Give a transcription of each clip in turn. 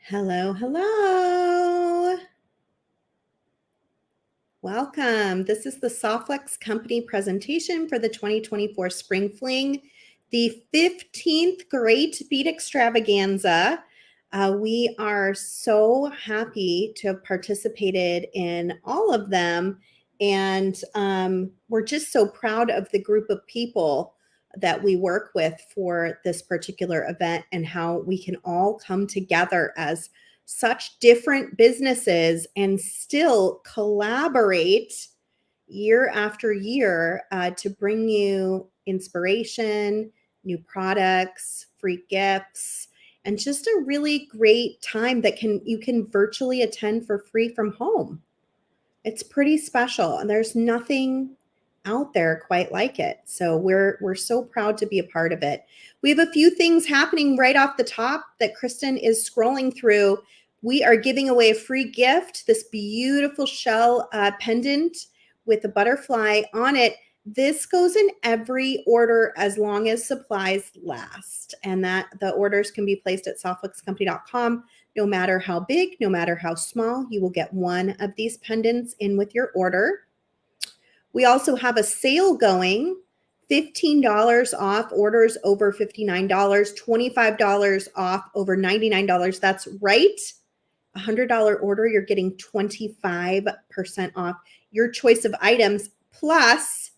Hello, hello. Welcome. This is the Softflex Company presentation for the 2024 Spring Fling, the 15th Great Bead Extravaganza. We are so happy to have participated in all of them, and we're just so proud of the group of people that we work with for this particular event and how we can all come together as such different businesses and still collaborate year after year to bring you inspiration, new products, free gifts, and just a really great time that you can virtually attend for free from home. It's pretty special, and there's nothing out there quite like it. So we're so proud to be a part of it. We have a few things happening right off the top that Kristen is scrolling through. We are giving away a free gift, this beautiful shell pendant with a butterfly on it. This goes in every order as long as supplies last, and that the orders can be placed at softflexcompany.com. No matter how big, no matter how small, you will get one of these pendants in with your order. We also have a sale going, $15 off orders over $59, $25 off over $99. That's right. A $100 order, you're getting 25% off your choice of items plus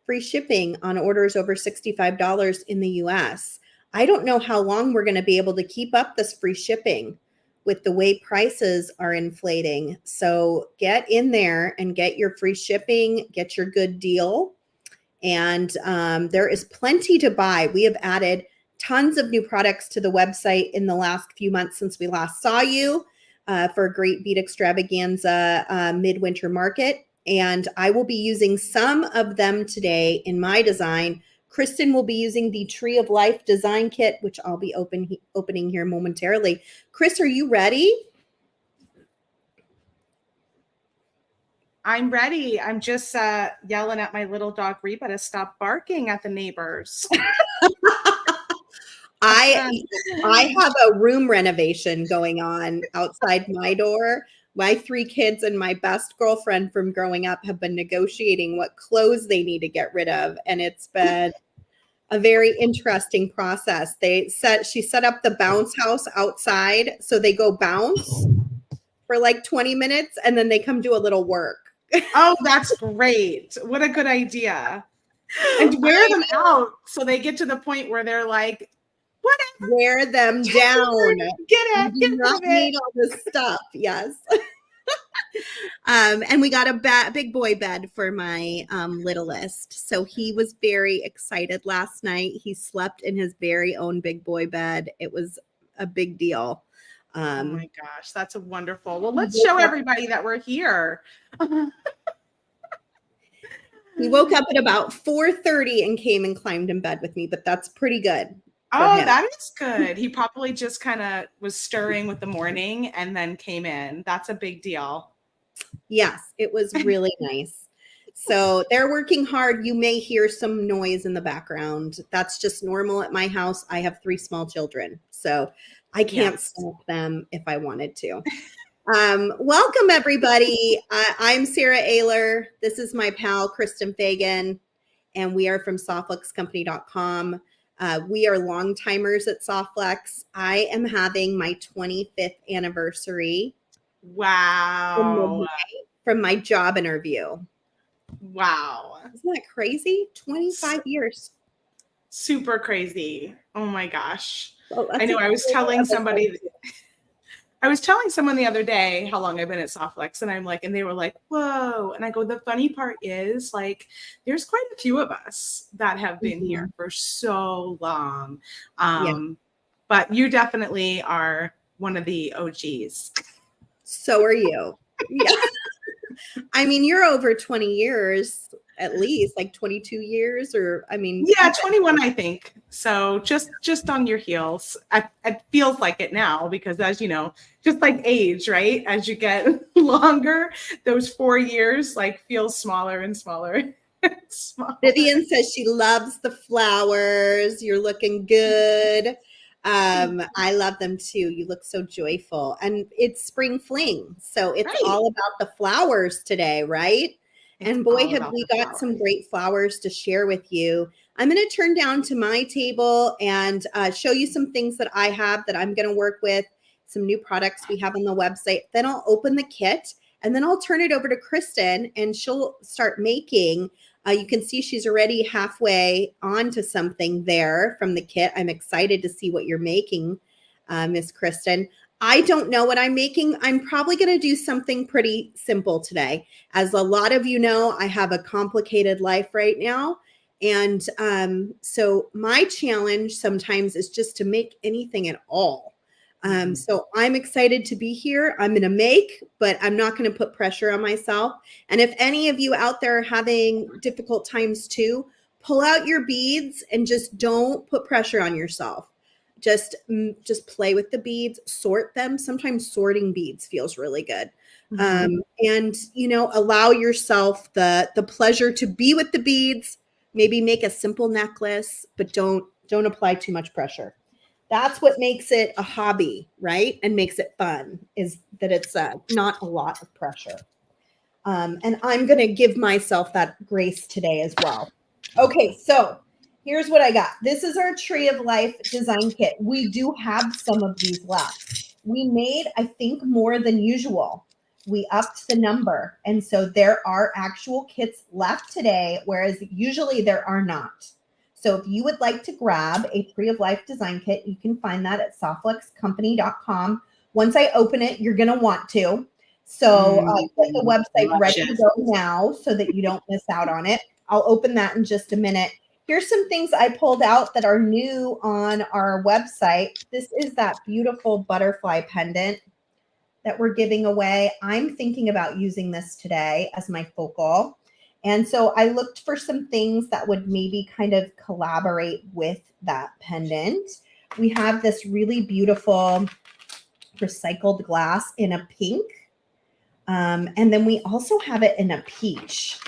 free shipping on orders over $65 in the US. I don't know how long we're going to be able to keep up this free shipping with the way prices are inflating. So get in there and get your free shipping, get your good deal. And there is plenty to buy. We have added tons of new products to the website in the last few months since we last saw you for a Great Bead Extravaganza midwinter market. And I will be using some of them today in my design. Kristen will be using the Tree of Life design kit, which I'll be opening here momentarily. Chris, are you ready? I'm ready. I'm just yelling at my little dog Reba to stop barking at the neighbors. I have a room renovation going on outside my door. My 3 kids and my best girlfriend from growing up have been negotiating what clothes they need to get rid of. And it's been a very interesting process. She set up the bounce house outside. So they go bounce for like 20 minutes and then they come do a little work. Oh, that's great. What a good idea. And wear them out so they get to the point where they're like, whatever. Wear them down. Get it. You do not need all this stuff. Yes. And we got a big boy bed for my littlest. So he was very excited last night. He slept in his very own big boy bed. It was a big deal. Oh my gosh, that's wonderful. Well, let's show everybody that we're here. He woke up at about 4:30 and came and climbed in bed with me, but that's pretty good. Oh, that is good. He probably just kind of was stirring with the morning and then came in. That's a big deal. Yes, it was really nice. So they're working hard. You may hear some noise in the background. That's just normal at my house. I have 3 small children, so I can't stop them if I wanted to. Welcome, everybody. I'm Sara Oehler. This is my pal, Kristen Fagan, and we are from softflexcompany.com. We are long timers at Softflex. I am having my 25th anniversary. Wow. From my job interview. Wow. Isn't that crazy? 25 years. Super crazy. Oh my gosh. Well, I know. I was telling someone the other day how long I've been at Softflex, and I'm like, and they were like, whoa. And I go, the funny part is, like, there's quite a few of us that have been here for so long. But you definitely are one of the OGs. So are you. Yeah. I mean, you're over 20 years, at least, like 22 years, or I mean. Yeah, 21, I think. So just on your heels. It feels like it now because, as you know, just like age, right? As you get longer, those 4 years like feel smaller and smaller. Vivian says she loves the flowers. You're looking good. I love them too. You look so joyful. And it's spring fling. So it's Right. all about the flowers today, right? It's And boy, all have about we the got some flowers. great flowers to share with you. I'm going to turn down to my table and show you some things that I have that I'm going to work with, some new products we have on the website. Then I'll open the kit and then I'll turn it over to Kristen and she'll start making. You can see she's already halfway onto something there from the kit. I'm excited to see what you're making, Miss Kristen. I don't know what I'm making. I'm probably going to do something pretty simple today. As a lot of you know, I have a complicated life right now. And so my challenge sometimes is just to make anything at all. So I'm excited to be here. I'm going to make, but I'm not going to put pressure on myself. And if any of you out there are having difficult times too, pull out your beads and just don't put pressure on yourself. Just play with the beads, sort them. Sometimes sorting beads feels really good. And allow yourself the pleasure to be with the beads. Maybe make a simple necklace, but don't apply too much pressure. That's what makes it a hobby, right? And makes it fun, is that it's not a lot of pressure. And I'm going to give myself that grace today as well. Okay, so here's what I got. This is our Tree of Life design kit. We do have some of these left. We made, I think, more than usual. We upped the number. And so there are actual kits left today, whereas usually there are not. So if you would like to grab a Tree of Life design kit, you can find that at softluxcompany.com. Once I open it, you're going to want to. So get the website ready to go now so that you don't miss out on it. I'll open that in just a minute. Here's some things I pulled out that are new on our website. This is that beautiful butterfly pendant that we're giving away. I'm thinking about using this today as my focal. And so I looked for some things that would maybe kind of collaborate with that pendant. We have this really beautiful recycled glass in a pink. And then we also have it in a peach.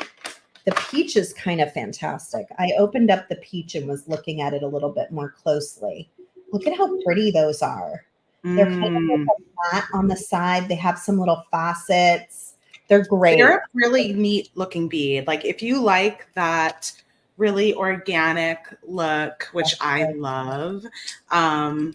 The peach is kind of fantastic. I opened up the peach and was looking at it a little bit more closely. Look at how pretty those are. They're kind of like a flat on the side. They have some little facets. They're great. They're a really neat looking bead. Like if you like that really organic look, which I love, and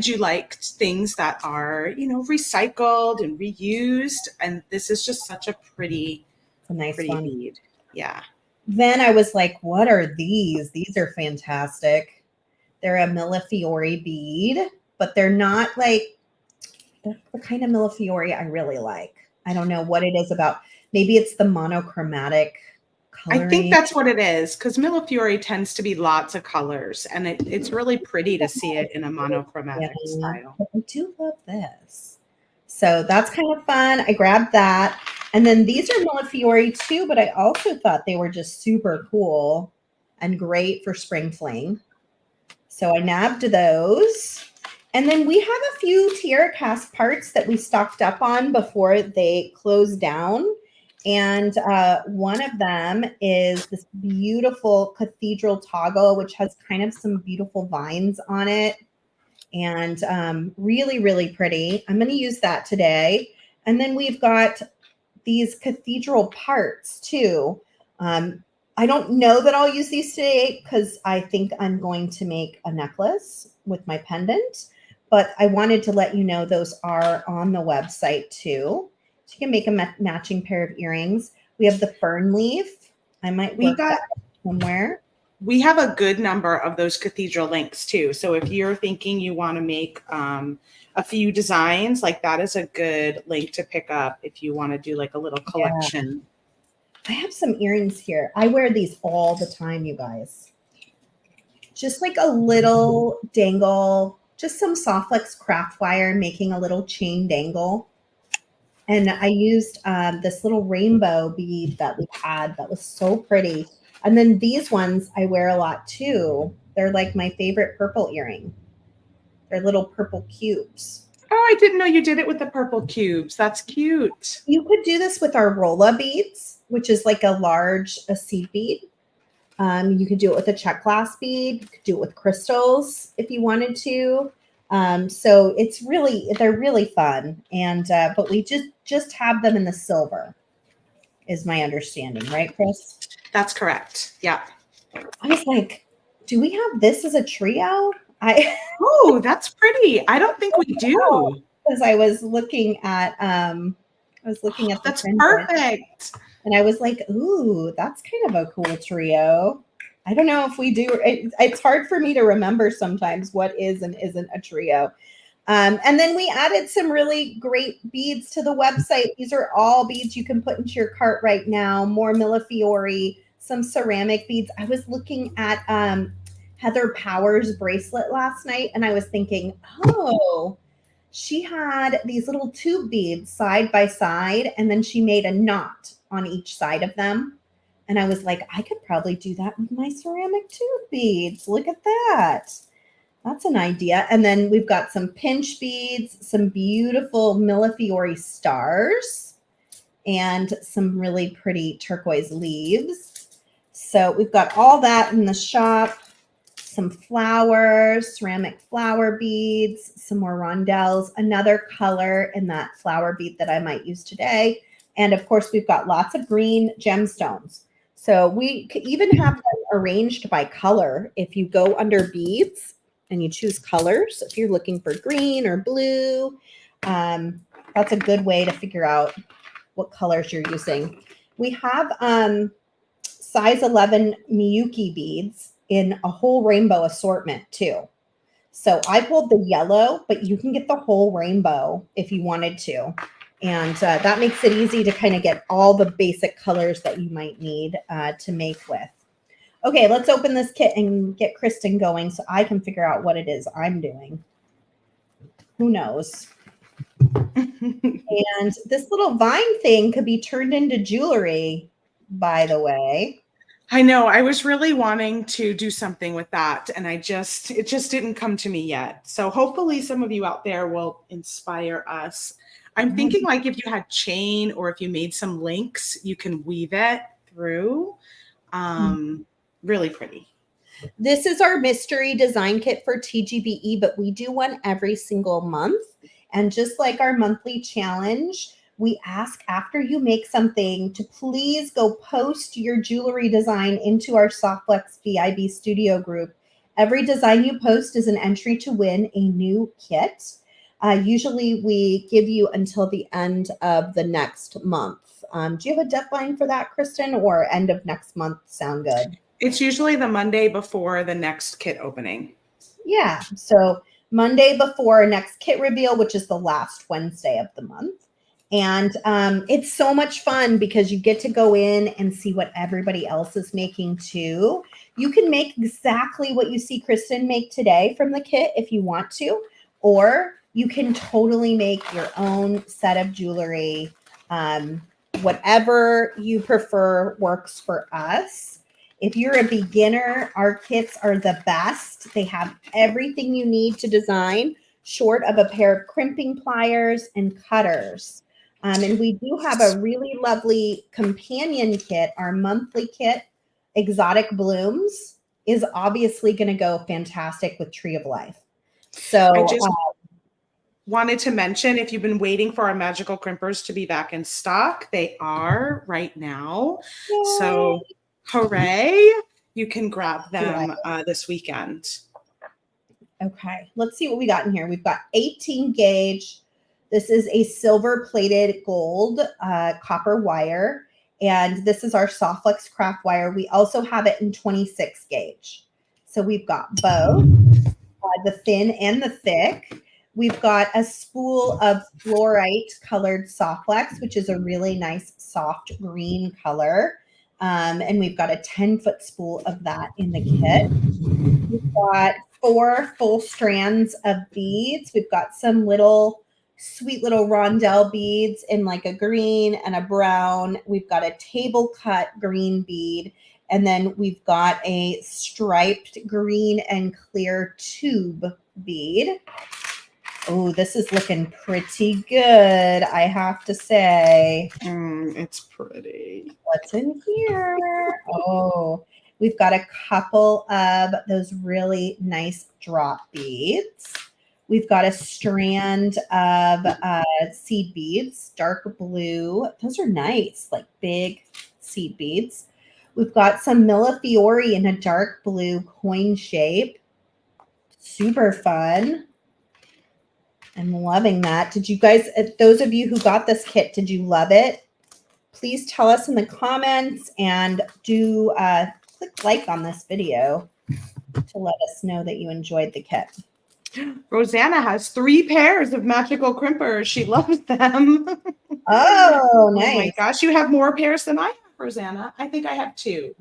you like things that are, recycled and reused, and this is just such a pretty, it's a nice one. Bead. Yeah. Then I was like, what are these? These are fantastic. They're a Millefiori bead, but they're not like the kind of Millefiori I really like. I don't know what it is about. Maybe it's the monochromatic coloring. I think that's what it is, because Millefiori tends to be lots of colors, and it's really pretty to see it in a monochromatic style. But I do love this. So that's kind of fun. I grabbed that. And then these are Millefiori too, but I also thought they were just super cool and great for spring fling. So I nabbed those. And then we have a few tiara cast parts that we stocked up on before they closed down. And one of them is this beautiful cathedral toggle, which has kind of some beautiful vines on it. And really, really pretty. I'm going to use that today. And then we've got these cathedral parts too. I don't know that I'll use these today because I think I'm going to make a necklace with my pendant. But I wanted to let you know those are on the website too. So you can make a matching pair of earrings. We have the fern leaf. I might work that somewhere. We have a good number of those cathedral links too. So if you're thinking you want to make a few designs, like that is a good link to pick up if you want to do like a little collection. Yeah. I have some earrings here. I wear these all the time, you guys. Just like a little dangle, just some Softflex craft wire, making a little chain dangle. And I used this little rainbow bead that we had that was so pretty. And then these ones I wear a lot too. They're like my favorite purple earring. They're little purple cubes. Oh, I didn't know you did it with the purple cubes. That's cute. You could do this with our Rolla beads, which is like a seed bead. You could do it with a check glass bead. You could do it with crystals if you wanted to. So they're really fun. And but we just have them in the silver, is my understanding, right, Chris? That's correct. Yeah. I was like, do we have this as a trio? I Oh, that's pretty. I don't think we do. because I was looking at the That's printed, perfect. and I was like, ooh, that's kind of a cool trio. I don't know if we do. It's hard for me to remember sometimes what is and isn't a trio. And then we added some really great beads to the website. These are all beads you can put into your cart right now. More millefiori, some ceramic beads. I was looking at Heather Powers' bracelet last night, and I was thinking, oh, she had these little tube beads side by side, and then she made a knot on each side of them. And I was like, I could probably do that with my ceramic tube beads. Look at that. That's an idea. And then we've got some pinch beads, some beautiful millefiori stars, and some really pretty turquoise leaves. So we've got all that in the shop. Some flowers, ceramic flower beads, some more rondelles, another color in that flower bead that I might use today. And of course, we've got lots of green gemstones. So we could even have them arranged by color. If you go under beads and you choose colors, if you're looking for green or blue, that's a good way to figure out what colors you're using. We have size 11 Miyuki beads in a whole rainbow assortment too. So I pulled the yellow, but you can get the whole rainbow if you wanted to. And that makes it easy to kind of get all the basic colors that you might need to make with. Okay, let's open this kit and get Kristen going so I can figure out what it is I'm doing. Who knows? And this little vine thing could be turned into jewelry, by the way. I know. I was really wanting to do something with that, and it just didn't come to me yet. So hopefully some of you out there will inspire us. I'm thinking like if you had chain or if you made some links, you can weave it through. Really pretty. This is our mystery design kit for TGBE, but we do one every single month. And just like our monthly challenge, we ask after you make something to please go post your jewelry design into our Softflex VIB studio group. Every design you post is an entry to win a new kit. Usually we give you until the end of the next month. Do you have a deadline for that, Kristen, or end of next month sound good? It's usually the Monday before the next kit opening. Yeah. So Monday before next kit reveal, which is the last Wednesday of the month. And it's so much fun because you get to go in and see what everybody else is making too. You can make exactly what you see Kristen make today from the kit if you want to, or you can totally make your own set of jewelry. Whatever you prefer works for us. If you're a beginner, our kits are the best. They have everything you need to design, short of a pair of crimping pliers and cutters. And we do have a really lovely companion kit. Our monthly kit, Exotic Blooms, is obviously going to go fantastic with Tree of Life. So I just wanted to mention, if you've been waiting for our magical crimpers to be back in stock, they are right now. yay. So hooray, you can grab them this weekend. Okay, let's see what we got in here. We've got 18 gauge. This is a silver plated gold copper wire. And this is our Softflex craft wire. We also have it in 26 gauge. So we've got both the thin and the thick. We've got a spool of fluorite colored Softflex, which is a really nice soft green color. And we've got a 10-foot spool of that in the kit. We've got 4 full strands of beads. We've got some sweet little rondelle beads in like a green and a brown. We've got a table cut green bead. And then we've got a striped green and clear tube bead. Oh, this is looking pretty good, I have to say. It's pretty. What's in here? Oh, we've got a couple of those really nice drop beads. We've got a strand of seed beads, dark blue. Those are nice, like big seed beads. We've got some Millefiori in a dark blue coin shape. Super fun. I'm loving that. Did you guys, those of you who got this kit, did you love it? Please tell us in the comments, and do click like on this video to let us know that you enjoyed the kit. Rosanna has 3 pairs of magical crimpers. She loves them. Oh, nice. Oh my gosh, you have more pairs than I have, Rosanna. I think I have 2.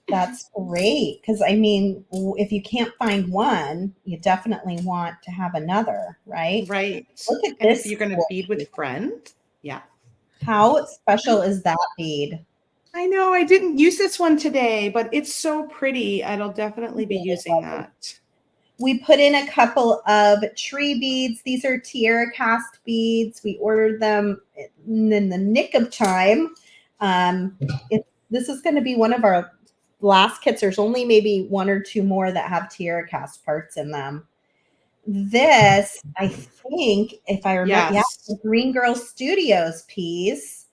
That's great, because I mean, if you can't find one, you definitely want to have another, right? Right. Look at And this. if you're going to bead with friend. Yeah. How special is that bead? I know I didn't use this one today, but it's so pretty. I'll definitely be using that. We put in a couple of tree beads. These are tiara cast beads. We ordered them in the nick of time. This is going to be one of our last kits. There's only maybe 1 or 2 more that have tiara cast parts in them. This, I think, if I remember, Yes. the Green Girl Studios piece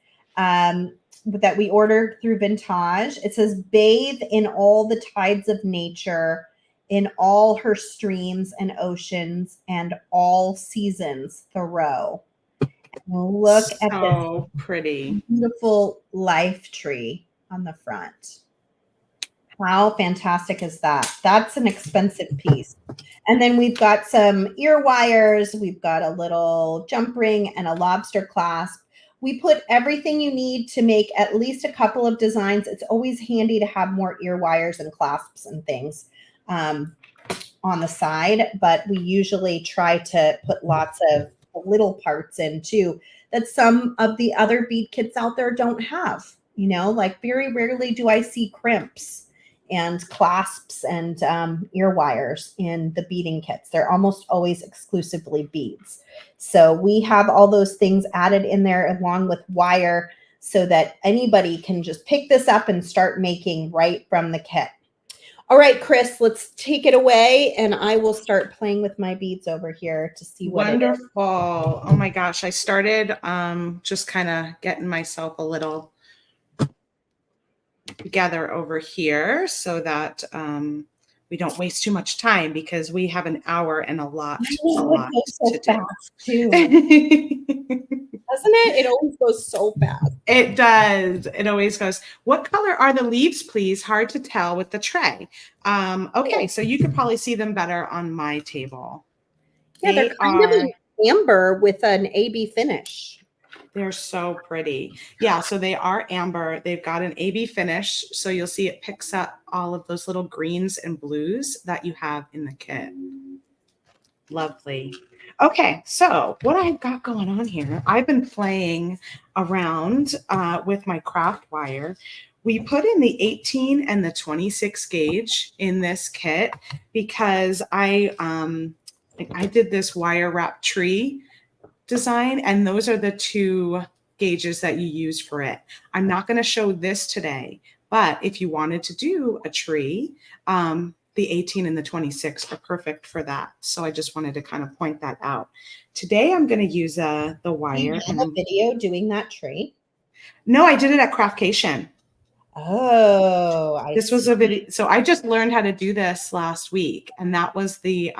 that we ordered through Vintage. It says, bathe in all the tides of nature, in all her streams and oceans, and all seasons, Thoreau. Look at this pretty, beautiful life tree on the front. How fantastic is that? That's an expensive piece. And then we've got some ear wires. We've got a little jump ring and a lobster clasp. We put everything you need to make at least a couple of designs. It's always handy to have more ear wires and clasps and things on the side, but we usually try to put lots of little parts in too that some of the other bead kits out there don't have. You know, like very rarely do I see crimps and clasps and ear wires in the beading kits. They're almost always exclusively beads. So we have all those things added in there along with wire so that anybody can just pick this up and start making right from the kit. All right, Chris, let's take it away, and I will start playing with my beads over here to see what it is. Wonderful. Oh my gosh, I started just kind of getting myself a little together over here so that we don't waste too much time, because we have an hour and a lot to do. Doesn't it? It always goes so fast. It does. It always goes. What color are the leaves, please? Hard to tell with the tray. Okay, so you could probably see them better on my table. Yeah, they're kind of an amber with an AB finish. They're so pretty. Yeah, so they are amber. They've got an AB finish, so you'll see it picks up all of those little greens and blues that you have in the kit. Lovely. Okay, so what I've got going on here, I've been playing around with my craft wire. We put in the 18 and the 26 gauge in this kit because I did this wire wrap tree design, and those are the 2 gauges that you use for it. I'm not going to show this today, but if you wanted to do a tree, the 18 and the 26 are perfect for that. So I just wanted to kind of point that out. Today I'm going to use the wire. You have a video doing that tree? No, I did it at Craftcation. Oh, this was a video. So I just learned how to do this last week, and that was the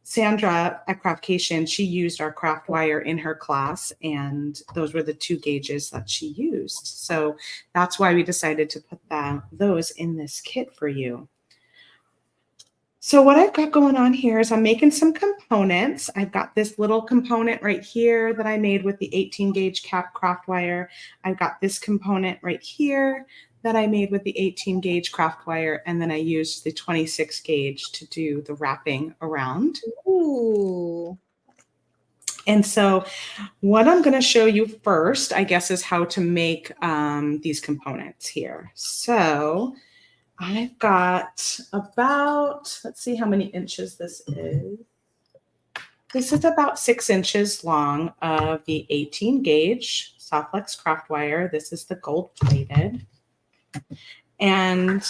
Sandra at Craftcation. She used our craft wire in her class, and those were the 2 gauges that she used. So that's why we decided to put those in this kit for you. So what I've got going on here is I'm making some components. I've got this little component right here that I made with the 18 gauge craft wire. I've got this component right here that I made with the 18 gauge craft wire, and then I used the 26 gauge to do the wrapping around. Ooh. And so what I'm going to show you first, I guess, is how to make these components here. So I've got about, let's see how many inches this is. This is about 6 inches long of the 18 gauge Softflex craft wire. This is the gold plated. And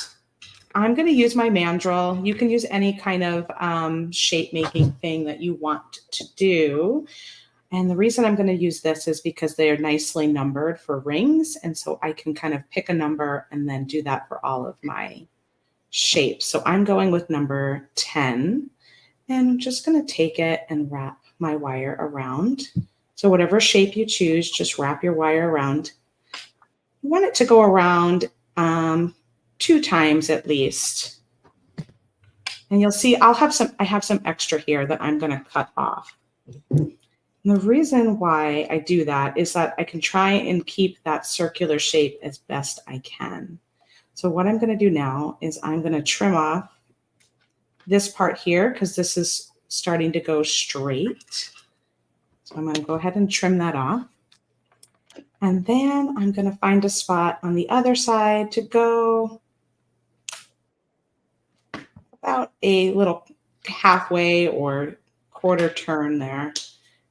I'm going to use my mandrel. You can use any kind of shape making thing that you want to do. And the reason I'm going to use this is because they are nicely numbered for rings. And so I can kind of pick a number and then do that for all of my shapes. So I'm going with number 10. And I'm just going to take it and wrap my wire around. So whatever shape you choose, just wrap your wire around. You want it to go around 2 times at least. And you'll see I have some extra here that I'm going to cut off. And the reason why I do that is that I can try and keep that circular shape as best I can. So what I'm going to do now is I'm going to trim off this part here because this is starting to go straight. So I'm going to go ahead and trim that off. And then I'm going to find a spot on the other side to go about a little halfway or quarter turn there.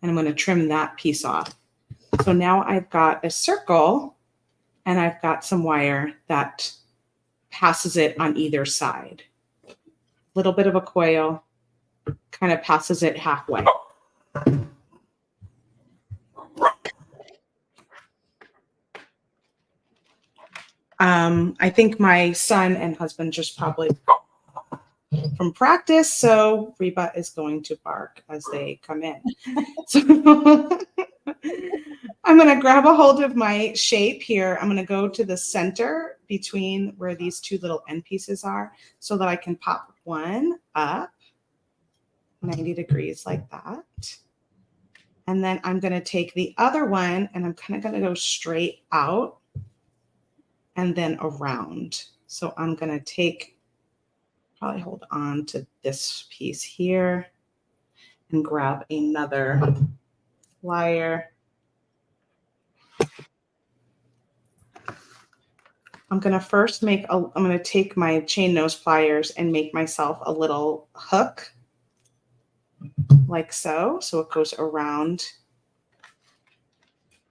And I'm going to trim that piece off. So now I've got a circle and I've got some wire that passes it on either side. A little bit of a coil kind of passes it halfway. I think my son and husband just probably from practice, so Reba is going to bark as they come in. So I'm going to grab a hold of my shape here. I'm going to go to the center between where these 2 little end pieces are so that I can pop one up 90 degrees like that. And then I'm going to take the other one and I'm kind of going to go straight out and then around. So I'm going to probably hold on to this piece here and grab another wire. I'm going to first I'm going to take my chain nose pliers and make myself a little hook like so. So it goes around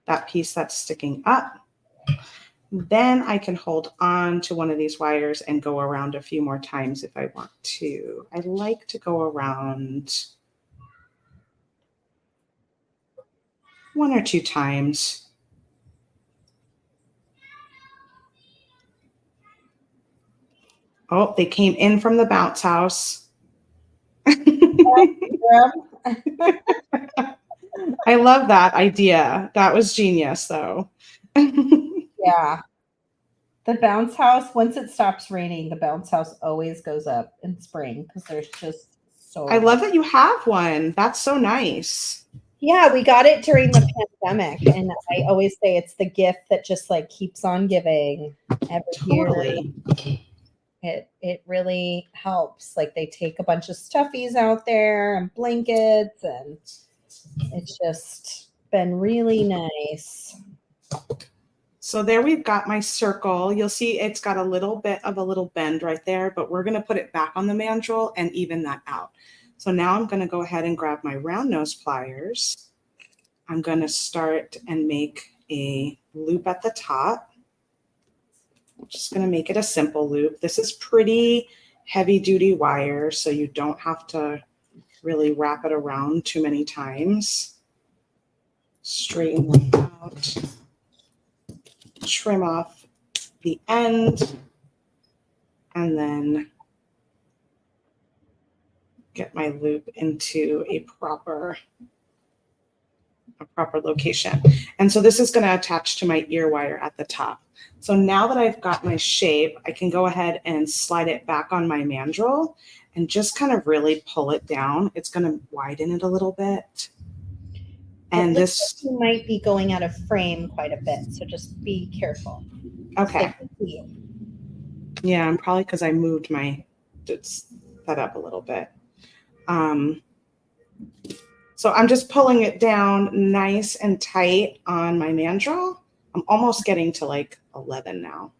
that piece that's sticking up. Then I can hold on to one of these wires and go around a few more times if I want to. I like to go around 1 or 2 times. Oh, they came in from the bounce house. I love that idea. That was genius, though. Yeah. The bounce house, once it stops raining, the bounce house always goes up in spring because there's just so I love that you have one. That's so nice. Yeah, we got it during the pandemic. And I always say it's the gift that just like keeps on giving every Totally. year. It really helps. Like they take a bunch of stuffies out there and blankets, and it's just been really nice. So there we've got my circle. You'll see it's got a little bit of a little bend right there, but we're going to put it back on the mandrel and even that out. So now I'm going to go ahead and grab my round nose pliers. I'm going to start and make a loop at the top. I'm just going to make it a simple loop. This is pretty heavy duty wire, so you don't have to really wrap it around too many times. Straighten it out. Trim off the end and then get my loop into a proper location. And so this is going to attach to my ear wire at the top. So now that I've got my shape, I can go ahead and slide it back on my mandrel and just kind of really pull it down. It's going to widen it a little bit. And this like might be going out of frame quite a bit, so just be careful. Okay. Yeah, I'm probably because I moved my set up a little bit. So I'm just pulling it down nice and tight on my mandrel. I'm almost getting to like 11 now.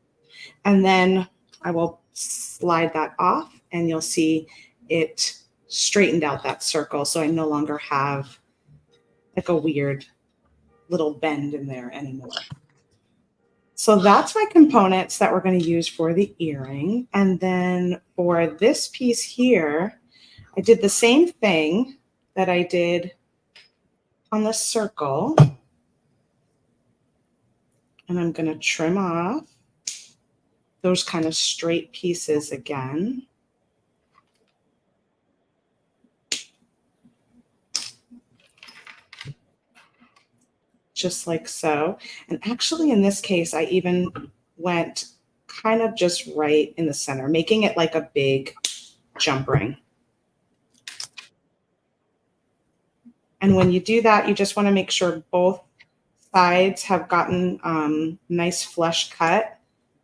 And then I will slide that off and you'll see it straightened out that circle. So I no longer have like a weird little bend in there anymore. So that's my components that we're going to use for the earring. And then for this piece here, I did the same thing that I did on the circle. And I'm going to trim off those kind of straight pieces again. Just like so. And actually in this case, I even went kind of just right in the center, making it like a big jump ring. And when you do that, you just want to make sure both sides have gotten nice flush cut,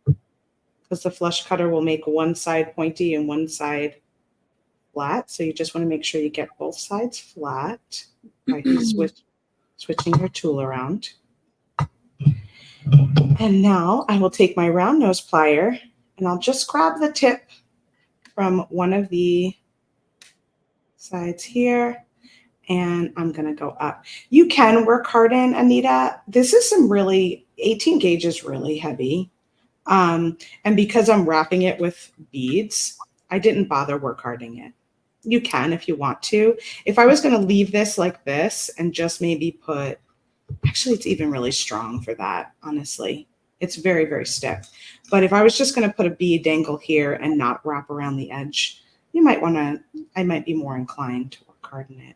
because the flush cutter will make one side pointy and one side flat. So you just want to make sure you get both sides flat by switching your tool around. And now I will take my round nose plier and I'll just grab the tip from one of the sides here, and I'm going to go up. You can work hard in, Anita. This is some really, 18 gauge is really heavy. And because I'm wrapping it with beads, I didn't bother work harding it. You can if you want to. If I was going to leave this like this and just maybe put, actually it's even really strong for that, honestly. It's very, very stiff. But if I was just going to put a bead dangle here and not wrap around the edge, you might want to, I might be more inclined to work hard in it.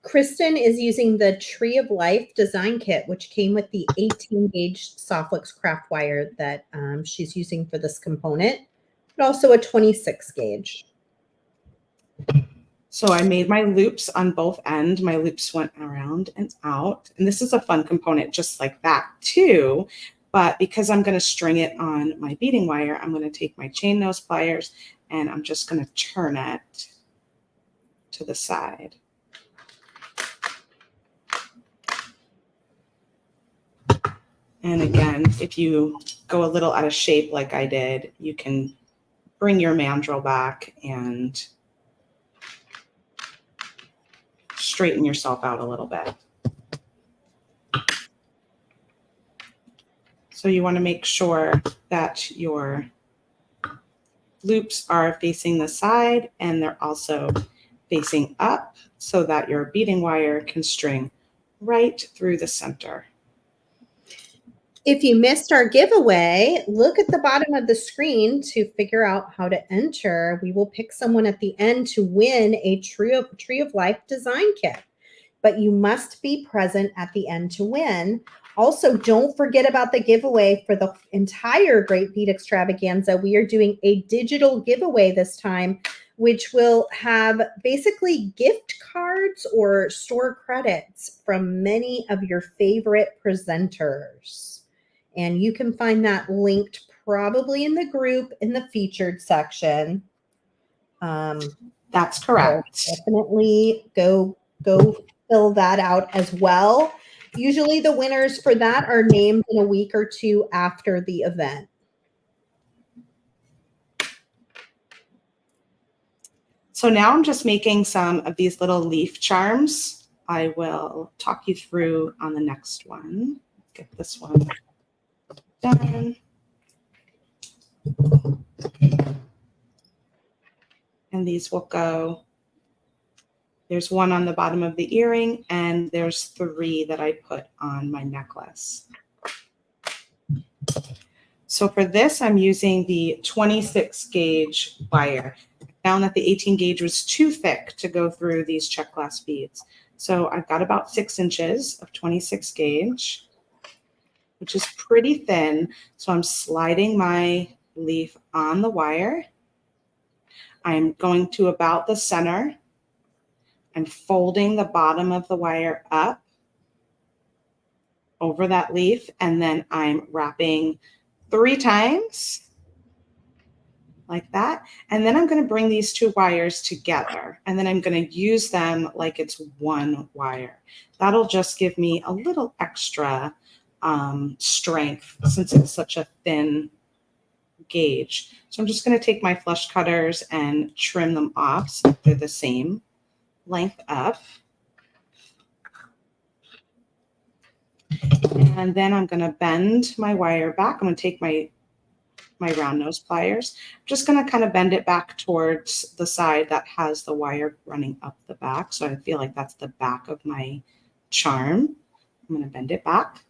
Kristen is using the Tree of Life design kit, which came with the 18 gauge Softflex craft wire that she's using for this component, but also a 26 gauge. So I made my loops on both ends. My loops went around and out. And this is a fun component just like that too. But because I'm going to string it on my beading wire, I'm going to take my chain nose pliers and I'm just going to turn it to the side. And again, if you go a little out of shape like I did, you can bring your mandrel back and straighten yourself out a little bit. So you want to make sure that your loops are facing the side and they're also facing up so that your beading wire can string right through the center. If you missed our giveaway, look at the bottom of the screen to figure out how to enter. We will pick someone at the end to win a Tree of Life design kit, but you must be present at the end to win. Also, don't forget about the giveaway for the entire Great Bead Extravaganza. We are doing a digital giveaway this time, which will have basically gift cards or store credits from many of your favorite presenters. And you can find that linked probably in the group in the featured section. That's correct. So definitely go fill that out as well. Usually the winners for that are named in a week or two after the event. So now I'm just making some of these little leaf charms. I will talk you through on the next one. Get this one done. And these will go, there's one on the bottom of the earring and there's 3 that I put on my necklace. So for this, I'm using the 26 gauge wire. I found that the 18 gauge was too thick to go through these check glass beads. So I've got about 6 inches of 26 gauge, which is pretty thin. So I'm sliding my leaf on the wire. I'm going to about the center and folding the bottom of the wire up over that leaf. And then I'm wrapping 3 times like that. And then I'm going to bring these 2 wires together and then I'm going to use them like it's one wire. That'll just give me a little extra strength since it's such a thin gauge. So I'm just going to take my flush cutters and trim them off so they're the same length up. And then I'm going to bend my wire back. I'm going to take my round nose pliers. I'm just going to kind of bend it back towards the side that has the wire running up the back. So I feel like that's the back of my charm. I'm going to bend it back.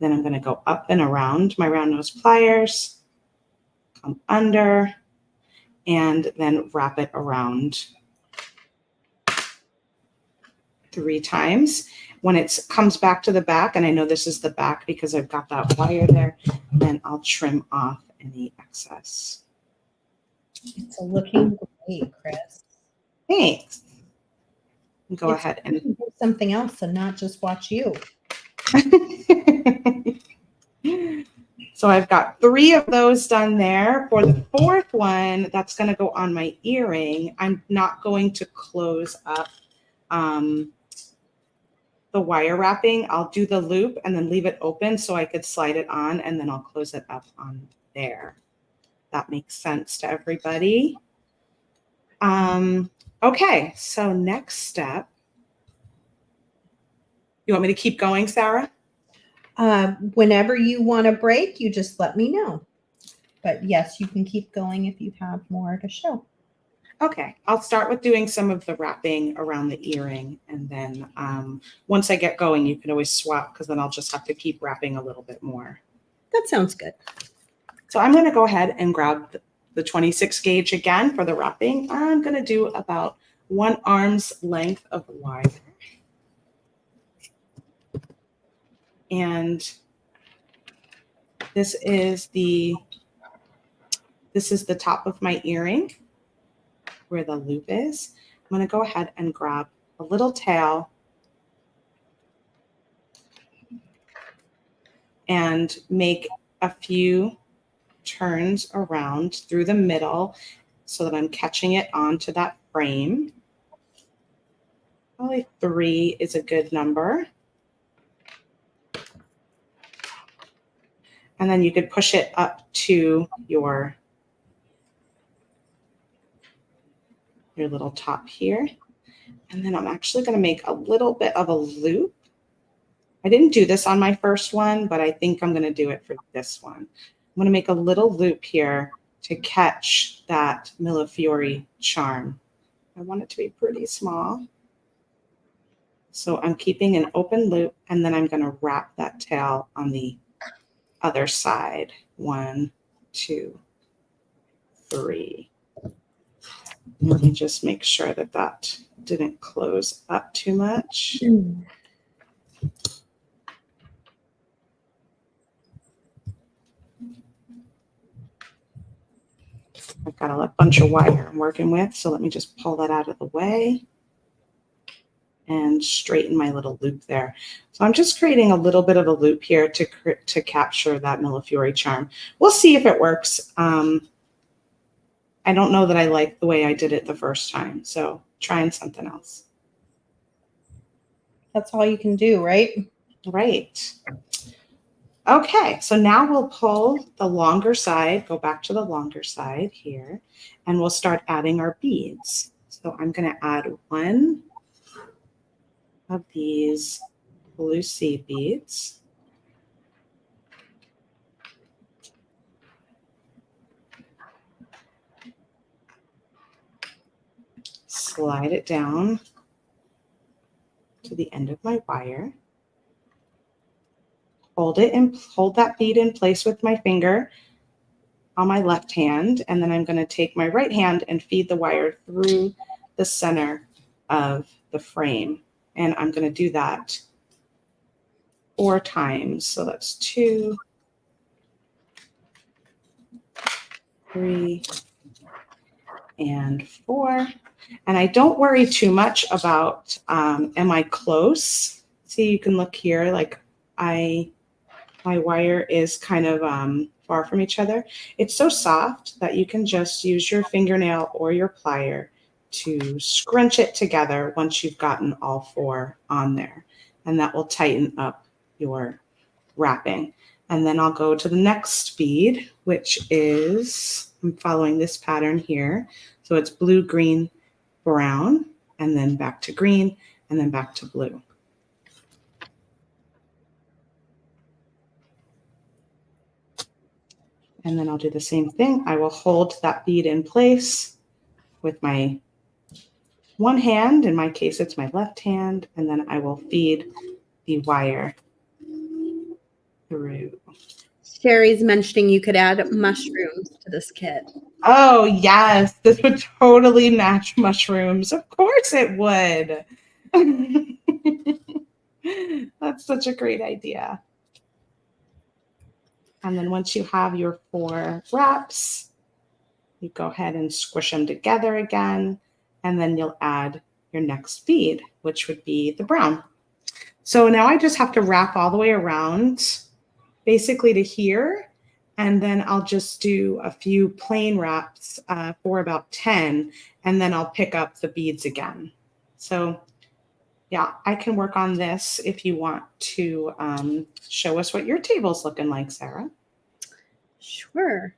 Then I'm going to go up and around my round nose pliers, come under, and then wrap it around 3 times. When it comes back to the back, and I know this is the back because I've got that wire there, then I'll trim off any excess. It's looking great, Chris. Thanks. Go ahead and do something else and not just watch you. So I've got 3 of those done there. For the 4th one, that's going to go on my earring. I'm not going to close up the wire wrapping. I'll do the loop and then leave it open so I could slide it on, and then I'll close it up on there. That makes sense to everybody. Okay, so next step. You want me to keep going, Sara? Whenever you want a break, you just let me know. But yes, you can keep going if you have more to show. Okay, I'll start with doing some of the wrapping around the earring, and then once I get going, you can always swap, because then I'll just have to keep wrapping a little bit more. That sounds good. So I'm going to go ahead and grab the 26 gauge again for the wrapping. I'm going to do about 1 arm's length of wire. And this is the top of my earring where the loop is. I'm going to go ahead and grab a little tail and make a few turns around through the middle so that I'm catching it onto that frame. Probably 3 is a good number. And then you could push it up to your little top here. And then I'm actually going to make a little bit of a loop. I didn't do this on my first one, but I think I'm going to do it for this one. I'm going to make a little loop here to catch that Millefiori charm. I want it to be pretty small. So I'm keeping an open loop, and then I'm going to wrap that tail on the other side. 1, 2, 3. Let me just make sure that that didn't close up too much. I've got a bunch of wire I'm working with, so let me just pull that out of the way and straighten my little loop there. So I'm just creating a little bit of a loop here to capture that Millefiori charm. We'll see if it works. I don't know that I like the way I did it the first time, so trying something else. That's all you can do, right? Right. Okay, so now we'll pull the longer side, go back to the longer side here, and we'll start adding our beads. So I'm going to add 1 of these blue seed beads. Slide it down to the end of my wire. Hold that bead in place with my finger on my left hand, and then I'm going to take my right hand and feed the wire through the center of the frame. And I'm going to do that 4 times. So that's 2, 3, and 4. And I don't worry too much about, am I close? See, you can look here, like my wire is kind of far from each other. It's so soft that you can just use your fingernail or your plier to scrunch it together once you've gotten all 4 on there. And that will tighten up your wrapping. And then I'll go to the next bead, which is, I'm following this pattern here. So it's blue, green, brown, and then back to green, and then back to blue. And then I'll do the same thing. I will hold that bead in place with my one hand. In my case, it's my left hand. And then I will feed the wire through. Sherry's mentioning you could add mushrooms to this kit. Oh, yes. This would totally match mushrooms. Of course it would. That's such a great idea. And then once you have your 4 wraps, you go ahead and squish them together again. And then you'll add your next bead, which would be the brown. So now I just have to wrap all the way around, basically to here. And then I'll just do a few plain wraps for about 10, and then I'll pick up the beads again. So yeah, I can work on this if you want to show us what your table's looking like, Sarah. Sure.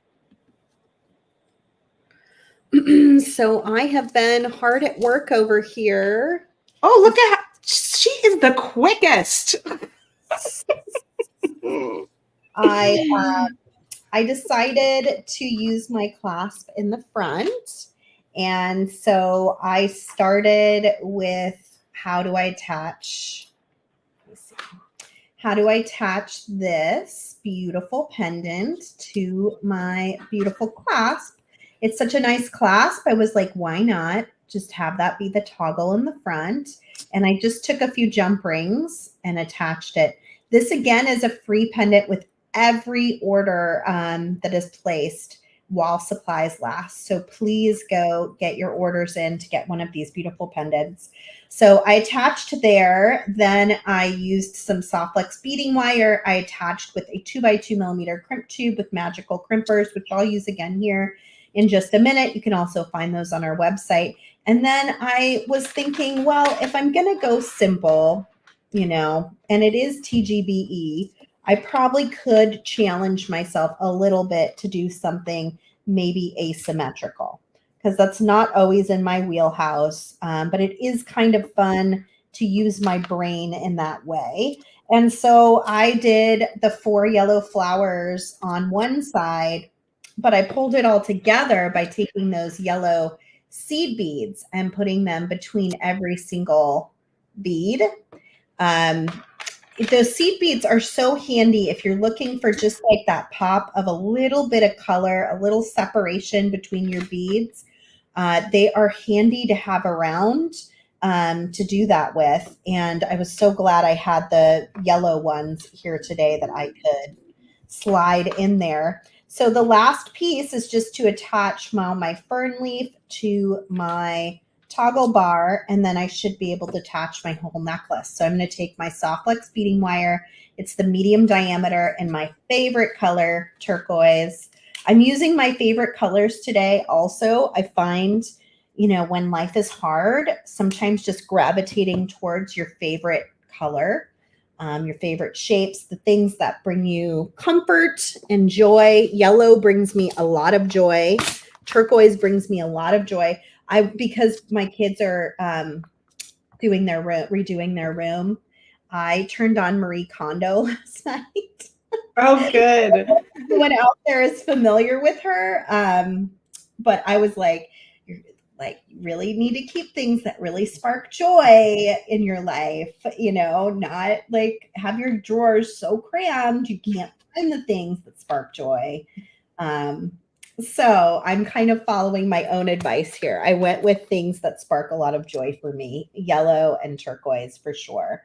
So I have been hard at work over here. Oh, look at how she is the quickest. I decided to use my clasp in the front. And so I started with how do I attach this beautiful pendant to my beautiful clasp. It's such a nice clasp. I was like, why not just have that be the toggle in the front? And I just took a few jump rings and attached it. This again is a free pendant with every order that is placed while supplies last. So please go get your orders in to get one of these beautiful pendants. So I attached there, then I used some Softflex beading wire. I attached with a 2x2 millimeter crimp tube with magical crimpers, which I'll use again here in just a minute. You can also find those on our website. And then I was thinking, well, if I'm going to go simple, and it is TGBE, I probably could challenge myself a little bit to do something maybe asymmetrical, because that's not always in my wheelhouse, but it is kind of fun to use my brain in that way. And so I did the 4 yellow flowers on one side, but I pulled it all together by taking those yellow seed beads and putting them between every single bead. Those seed beads are so handy if you're looking for just like that pop of a little bit of color, a little separation between your beads. They are handy to have around to do that with. And I was so glad I had the yellow ones here today that I could slide in there. So the last piece is just to attach my fern leaf to my toggle bar, and then I should be able to attach my whole necklace. So I'm going to take my Softflex beading wire. It's the medium diameter and my favorite color, turquoise. I'm using my favorite colors today. Also, I find, when life is hard, sometimes just gravitating towards your favorite color, your favorite shapes, the things that bring you comfort and joy. Yellow brings me a lot of joy. Turquoise brings me a lot of joy. Because my kids are redoing their room, I turned on Marie Kondo last night. Oh, good. Everyone out there is familiar with her, but I was like, you really need to keep things that really spark joy in your life, not like have your drawers so crammed you can't find the things that spark joy. So I'm kind of following my own advice here. I went with things that spark a lot of joy for me, yellow and turquoise for sure.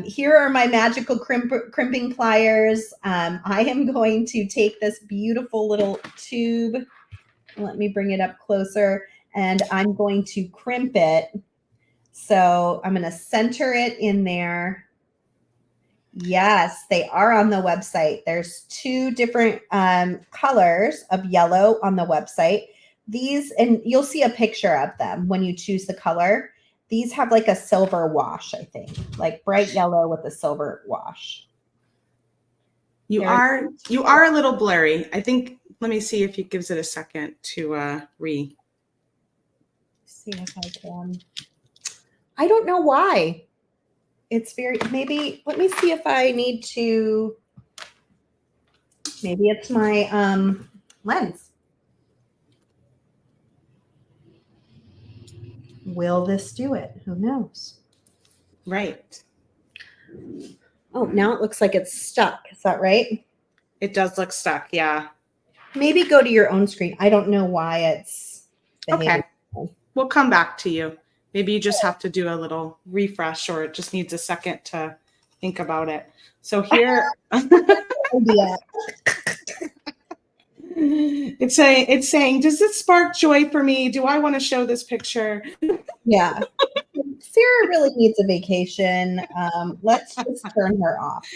Here are my magical crimping pliers. I am going to take this beautiful little tube. Let me bring it up closer. And I'm going to crimp it. So I'm going to center it in there. Yes, they are on the website. There's 2 different colors of yellow on the website. These, and you'll see a picture of them when you choose the color. These have like a silver wash, I think, like bright yellow with a silver wash. You are a little blurry. I think, let me see if it gives it a second to see if I can. I don't know why. It's maybe, let me see if I need to Maybe it's my lens. Will this do it? Who knows? Right. Oh, now it looks like it's stuck. Is that right? It does look stuck. Yeah. Maybe go to your own screen. I don't know why it's behaving. Okay. We'll come back to you. Maybe you just have to do a little refresh, or it just needs a second to think about it. So here, Yeah. it's saying, does this spark joy for me? Do I want to show this picture? Yeah. Sarah really needs a vacation. Let's just turn her off.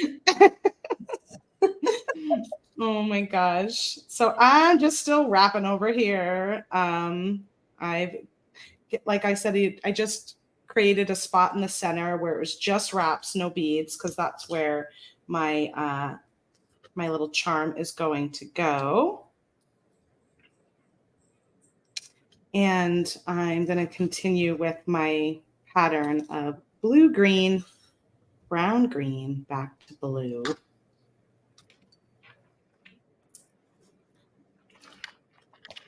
Oh my gosh. So I'm just still wrapping over here. Like I said, I just created a spot in the center where it was just wraps, no beads, because that's where my my little charm is going to go. And I'm going to continue with my pattern of blue, green, brown, green, back to blue.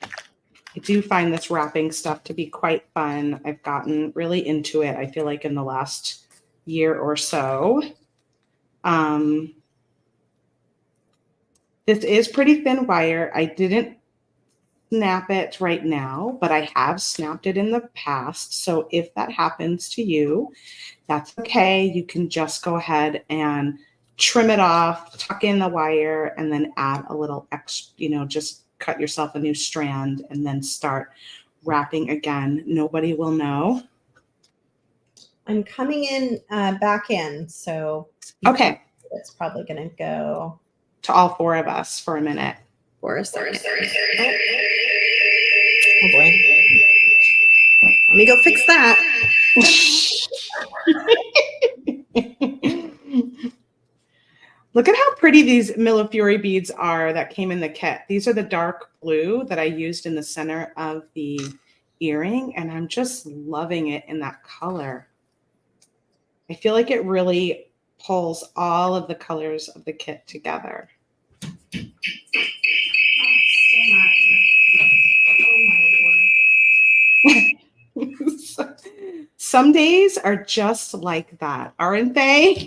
I do find this wrapping stuff to be quite fun. I've gotten really into it, I feel like, in the last year or so. This is pretty thin wire. I didn't snap it right now, but I have snapped it in the past. So if that happens to you, that's okay. You can just go ahead and trim it off, tuck in the wire, and then add a little extra, just cut yourself a new strand and then start wrapping again. Nobody will know. I'm coming in back in, so okay, it's probably going to go to all four of us for a minute. For a second. Oh boy. Let me go fix that. Look at how pretty these Millefiori beads are that came in the kit. These are the dark blue that I used in the center of the earring, and I'm just loving it in that color. I feel like it really pulls all of the colors of the kit together. Some days are just like that, aren't they?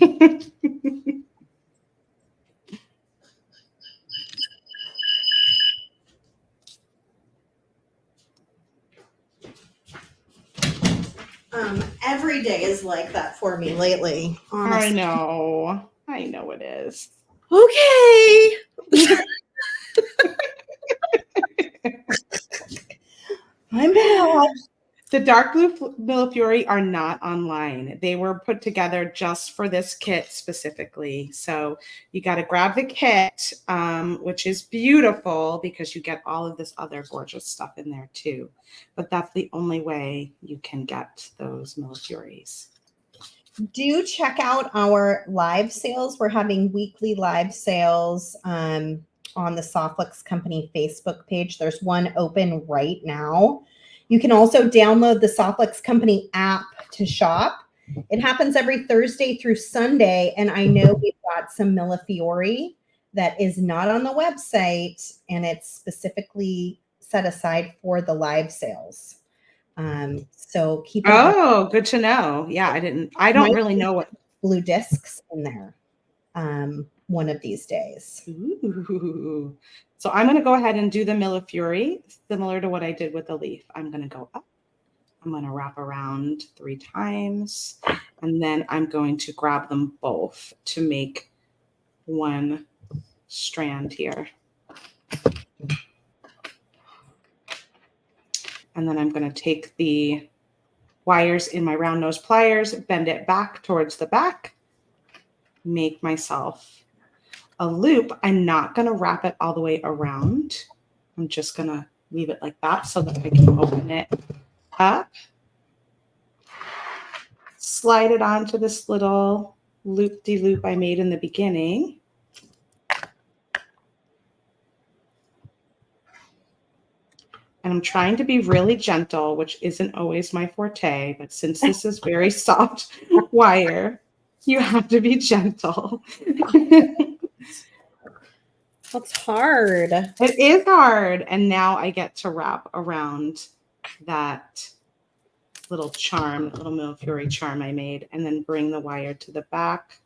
Every day is like that for me lately. Honestly. I know it is. Okay. I'm bad. The dark blue Millefiori are not online. They were put together just for this kit specifically. So you got to grab the kit, which is beautiful because you get all of this other gorgeous stuff in there too. But that's the only way you can get those Millefioris. Do check out our live sales. We're having weekly live sales on the Softflex Company Facebook page. There's one open right now. You can also download the Softflex Company app to shop. It happens every Thursday through Sunday, and I know we've got some Millefiori that is not on the website, and it's specifically set aside for the live sales. So keep it. Oh, good to know. Yeah, I don't really know what blue discs in there one of these days. Ooh. So I'm going to go ahead and do the Millefiori similar to what I did with the leaf. I'm going to go up. I'm going to wrap around 3 times, and then I'm going to grab them both to make one strand here. And then I'm going to take the wires in my round nose pliers, bend it back towards the back, make myself a loop. I'm not going to wrap it all the way around. I'm just going to leave it like that so that I can open it up, slide it onto this little loop-de-loop I made in the beginning. And I'm trying to be really gentle, which isn't always my forte, but since this is very soft wire, you have to be gentle. That's hard. It is hard. And now I get to wrap around that little charm, little Mille charm I made, and then bring the wire to the back,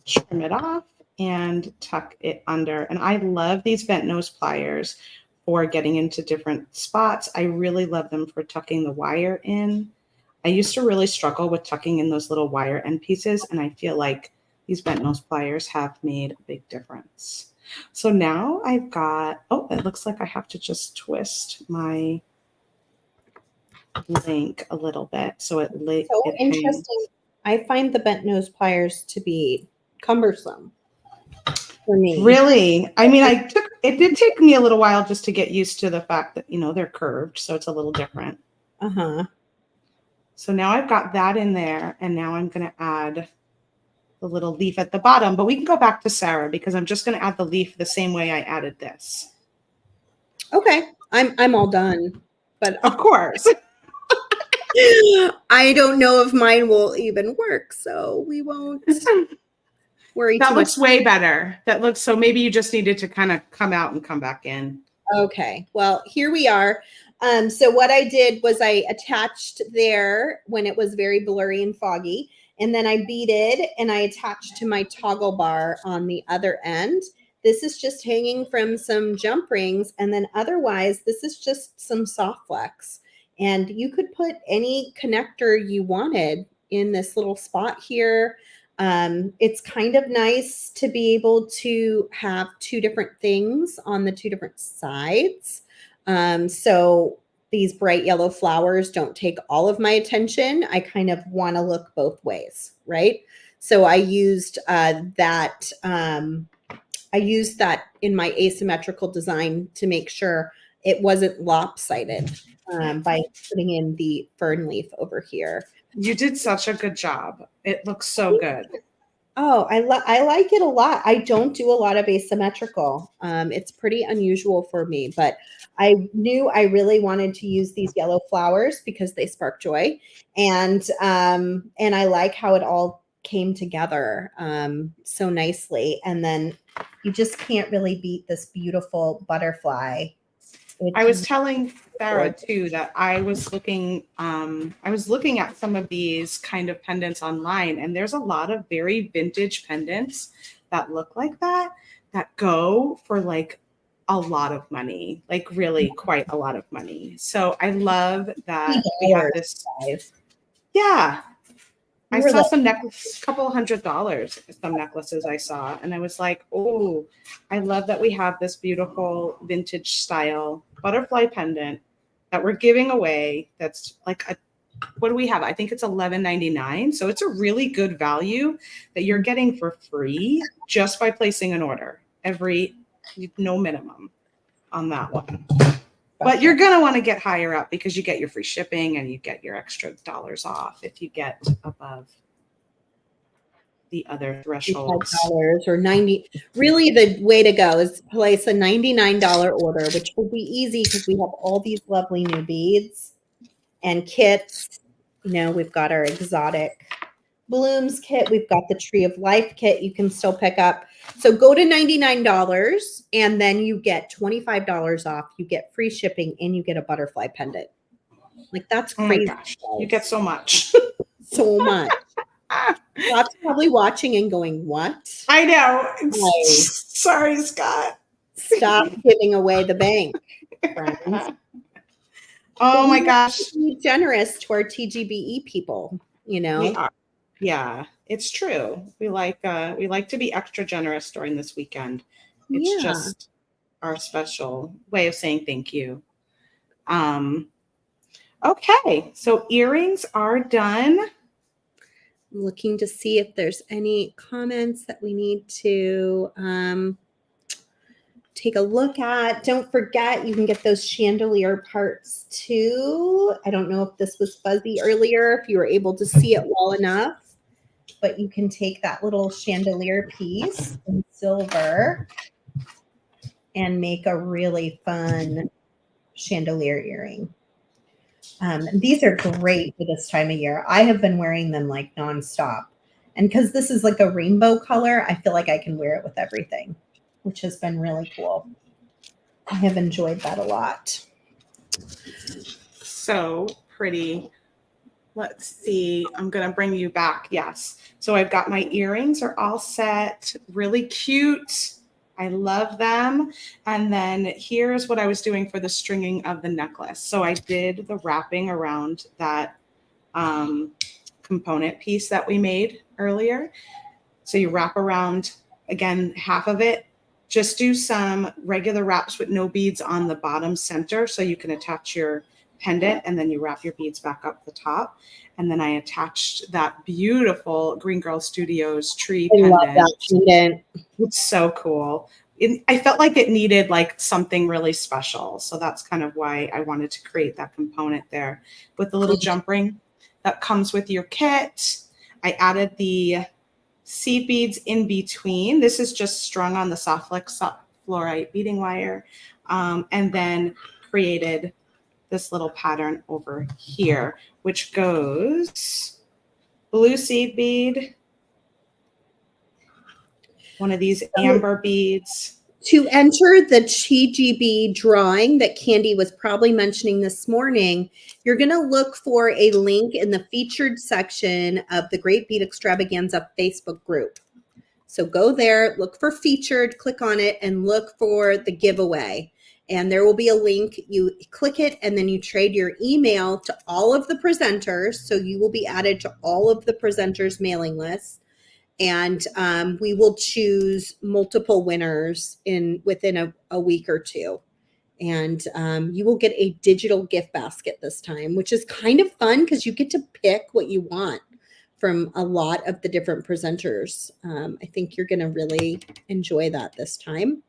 trim it off, and tuck it under. And I love these bent nose pliers for getting into different spots. I really love them for tucking the wire in. I used to really struggle with tucking in those little wire end pieces, and I feel like these bent nose pliers have made a big difference. So now I've got, oh, it looks like I have to just twist my link a little bit so it Interesting. hangs. I find the bent nose pliers to be cumbersome for me. Really? I mean, it did take me a little while just to get used to the fact that, they're curved, so it's a little different. Uh-huh. So now I've got that in there, and now I'm going to add the little leaf at the bottom, but we can go back to Sara because I'm just going to add the leaf the same way I added this. Okay. I'm all done. But of course. I don't know if mine will even work, so we won't worry. That looks way better. That looks, so maybe you just needed to kind of come out and come back in. Okay. Well, here we are. So what I did was I attached there when it was very blurry and foggy, and then I beaded and I attached to my toggle bar on the other end. This is just hanging from some jump rings, and then otherwise this is just some soft flex. And you could put any connector you wanted in this little spot here. It's kind of nice to be able to have two different things on the two different sides. So these bright yellow flowers don't take all of my attention. I kind of want to look both ways, right? So I used that. I used that in my asymmetrical design to make sure it wasn't lopsided by putting in the fern leaf over here. You did such a good job. It looks so good. Oh, I like it a lot. I don't do a lot of asymmetrical. It's pretty unusual for me, but I knew I really wanted to use these yellow flowers because they spark joy, and I like how it all came together so nicely. And then you just can't really beat this beautiful butterfly. I was telling Sara too that I was looking at some of these kind of pendants online, and there's a lot of very vintage pendants that look like that go for like a lot of money, like really quite a lot of money. So I love that we have this. Yeah. I saw some necklaces, couple $100, some necklaces I saw, and I was like, oh, I love that we have this beautiful vintage style butterfly pendant that we're giving away. That's like what do we have? I think it's $11.99. So it's a really good value that you're getting for free just by placing an order. No minimum on that one. But you're going to want to get higher up because you get your free shipping and you get your extra dollars off if you get above the other thresholds. $5 or $90. Really, the way to go is place a $99 order, which will be easy because we have all these lovely new beads and kits. We've got our exotic blooms kit. We've got the Tree of Life kit you can still pick up. So go to $99 and then you get $25 off. You get free shipping and you get a butterfly pendant. Like that's crazy. Oh my gosh. You get so much. So much. Scott's probably watching and going, what? I know. Sorry, Scott. Stop giving away the bank, friends. Oh my gosh. Be generous to our TGBE people, We are. Yeah, it's true. We like to be extra generous during this weekend. It's just our special way of saying thank you. Okay, so earrings are done. I'm looking to see if there's any comments that we need to take a look at. Don't forget, you can get those chandelier parts too. I don't know if this was fuzzy earlier, if you were able to see it well enough, but you can take that little chandelier piece in silver and make a really fun chandelier earring. These are great for this time of year. I have been wearing them like nonstop. And because this is like a rainbow color, I feel like I can wear it with everything, which has been really cool. I have enjoyed that a lot. So pretty. Let's see. I'm going to bring you back. Yes. So I've got my earrings are all set. Really cute. I love them. And then here's what I was doing for the stringing of the necklace. So I did the wrapping around that component piece that we made earlier. So you wrap around, again, half of it. Just do some regular wraps with no beads on the bottom center so you can attach your pendant, and then you wrap your beads back up the top. And then I attached that beautiful Green Girl Studios tree pendant. Love that pendant. It's so cool. I felt like it needed like something really special. So that's kind of why I wanted to create that component there with the little jump ring that comes with your kit. I added the seed beads in between. This is just strung on the soft flex fluorite beading wire, and then created this little pattern over here, which goes blue seed bead, one of these amber beads. To enter the TGB drawing that Candy was probably mentioning this morning, you're going to look for a link in the featured section of the Great Bead Extravaganza Facebook group. So go there, look for featured, click on it, and look for the giveaway. And there will be a link. You click it, and then you trade your email to all of the presenters. So you will be added to all of the presenters' mailing lists. And we will choose multiple winners within a week or two. And you will get a digital gift basket this time, which is kind of fun because you get to pick what you want from a lot of the different presenters. I think you're going to really enjoy that this time.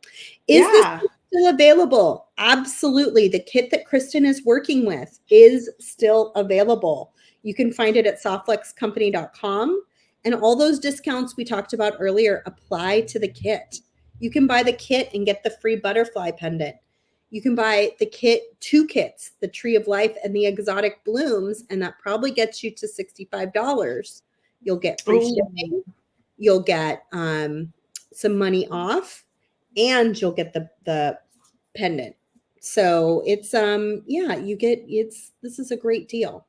Is this still available? Absolutely. The kit that Kristen is working with is still available. You can find it at softflexcompany.com. And all those discounts we talked about earlier apply to the kit. You can buy the kit and get the free butterfly pendant. You can buy the kit, 2 kits, the Tree of Life and the Exotic Blooms, and that probably gets you to $65. You'll get free shipping. You'll get some money off, and you'll get the pendant. So it's this is a great deal.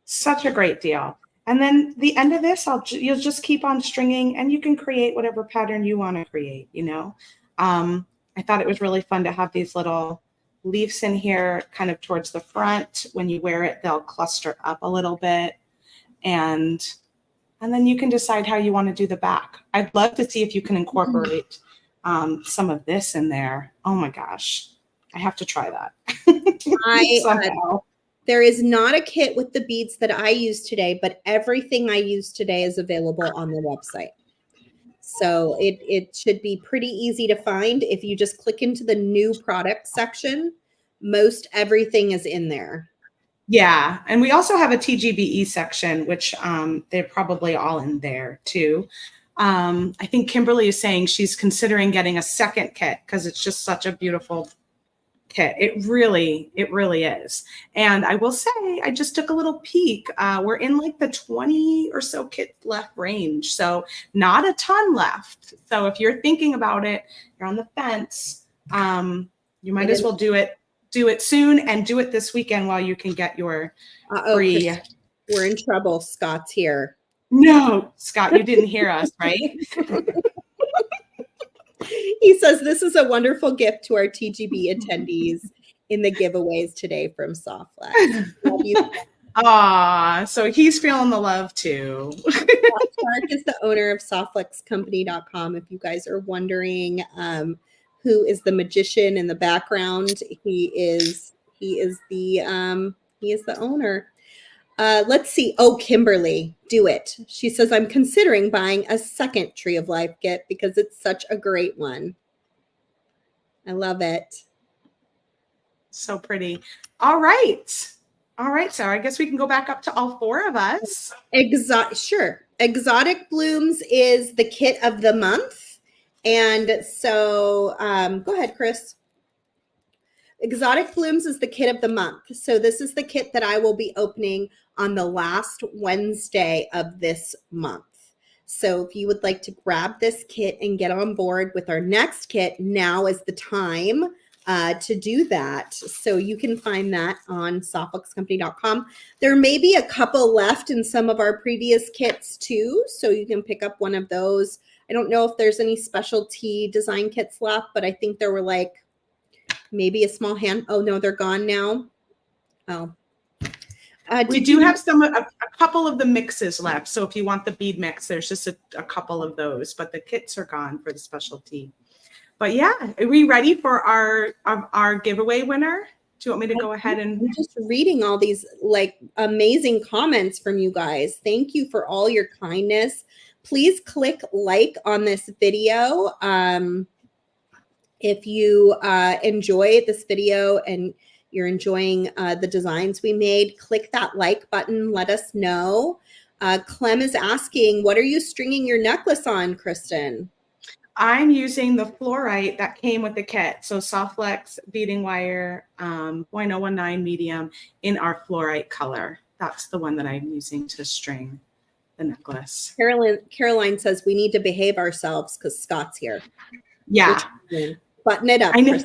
Such a great deal. And then the end of this, you'll just keep on stringing, and you can create whatever pattern you want to create, you know. I thought it was really fun to have these little leaves in here kind of towards the front. When you wear it, they'll cluster up a little bit. And then you can decide how you want to do the back. I'd love to see if you can incorporate some of this in there. Oh my gosh, I have to try that. There is not a kit with the beads that I use today, but everything I use today is available on the website. So it should be pretty easy to find. If you just click into the new product section, most everything is in there. Yeah. And we also have a TGBE section, which they're probably all in there too. I think Kimberly is saying she's considering getting a second kit because it's just such a beautiful kit. It really is. And I will say, I just took a little peek. We're in like the 20 or so kit left range. So not a ton left. So if you're thinking about it, you're on the fence, you might as well do it soon, and do it this weekend while you can get your free. We're in trouble. Scott's here. No, Scott, you didn't hear us, right? He says this is a wonderful gift to our TGB attendees in the giveaways today from Softflex. So he's feeling the love too. Mark is the owner of softflexcompany.com. If you guys are wondering who is the magician in the background, he is the owner. Let's see. Oh, Kimberly, do it. She says, I'm considering buying a second Tree of Life kit because it's such a great one. I love it. So pretty. All right, Sarah, I guess we can go back up to all 4 of us. Sure. Exotic Blooms is the kit of the month. And so go ahead, Chris. Exotic Blooms is the kit of the month. So this is the kit that I will be opening on the last Wednesday of this month. So if you would like to grab this kit and get on board with our next kit, now is the time to do that. So you can find that on softluxcompany.com. There may be a couple left in some of our previous kits too, so you can pick up one of those. I don't know if there's any specialty design kits left, but I think there were like maybe a small hand. Oh no, they're gone now. Oh. We do have a couple of the mixes left. So if you want the bead mix, there's just a couple of those, but the kits are gone for the specialty. But yeah, are we ready for our giveaway winner? Do you want me to go ahead and... I'm just reading all these like amazing comments from you guys. Thank you for all your kindness. Please click like on this video. If you enjoy this video and you're enjoying the designs we made, click that like button. Let us know. Clem is asking, what are you stringing your necklace on, Kristen? I'm using the fluorite that came with the kit. So Softflex beading wire, 0.019 medium in our fluorite color. That's the one that I'm using to string the necklace. Caroline says we need to behave ourselves because Scott's here. Yeah. Button it up. I know.